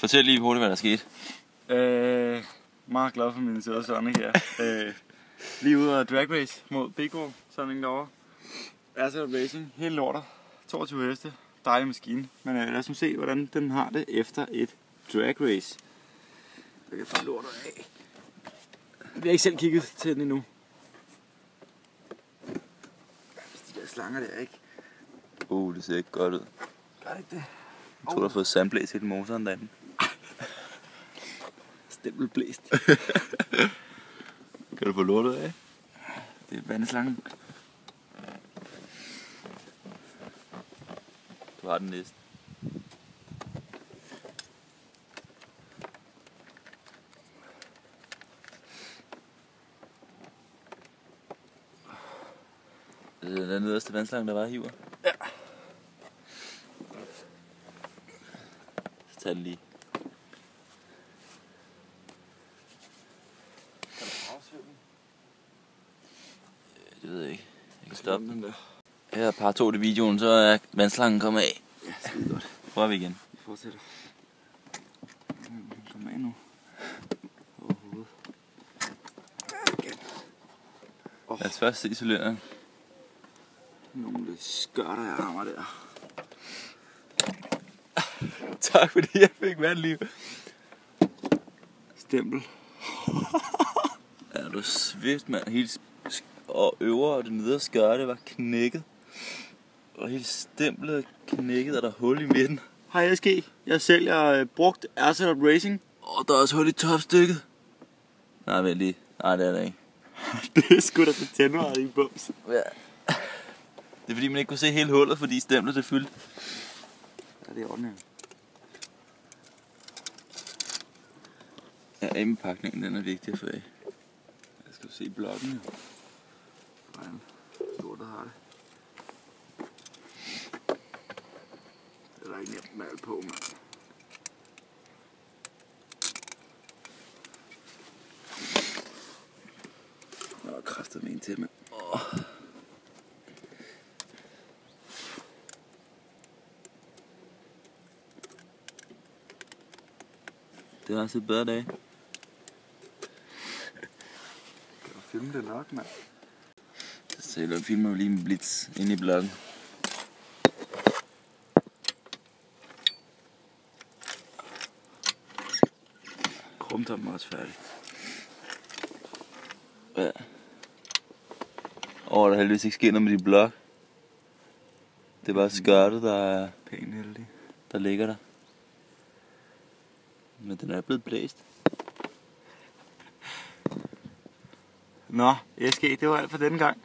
Fortæl lige hurtigt, hvad der skete. Meget glad for mine søde sønner her. Lige ude af drag race mod Big Wall, samlingen derovre. Asset Racing, hele lortet. 22 heste, dejlig maskine. Men lad os nu se, hvordan den har det efter et drag race. Jeg kan få lortet af. Vi har ikke selv kigget til den endnu. De der slanger der, ikke? Det ser ikke godt ud. Gør det ikke det? Jeg tror, du har fået sandblæs hele motoren derinde. Stempelblæst. Kan du få lortet af? Det er vandslangen. Du har den næste. Det er den nederste vandslange, der var hiver. Ja. Så tag den lige. Kan du afsøge den? Det ved jeg ikke. Jeg kan stoppe den. Den der. Her er par 2 i videoen, så er vandslangen kommet af. Ja, skide godt. Prøver vi igen. Vi fortsætter. Kom af nu. Overhovedet. Igen. Lad os først se cylinderen. Nogle skørter jeg rammer der. Tak fordi jeg fik vandliv. Stempel. Ja, du svift, mand. Hele og øvre og det nedre skørte var knækket. Og hele stemplet er knækket, og der er hul i midten. Hej SG, jeg sælger brugt Asset Racing. Og der er også hul i topstykket. Nej, vent lige. Nej, det er der ikke. Det er sgu da til tændvaret i bums. Ja. Det er fordi, man ikke kunne se hele hullet, fordi stemplet er fyldt. Ja, det er ordentligt. Ja, indpakningen, den er vigtig at få af. Jeg skal se blokken jo. Hvordan lortet har det. Det er da ikke nemt med alt på, mand. Nå, kræftet med en til, mand. Det har også et bedre dag. Kan du filme det nok, mand? Så jeg filmer lige med blitz inde i blokken. Krumtoppen er også færdig. Ja. Der heldigvis ikke sker noget med de blok. Det er bare skørtet, Pænt heldig. der ligger der. Men den er blevet blæst. Nå, SG, det var alt for denne gang.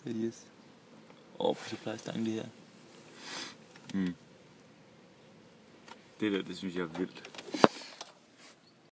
Yes. På supply-stangen lige her. Det der, det synes jeg er vildt.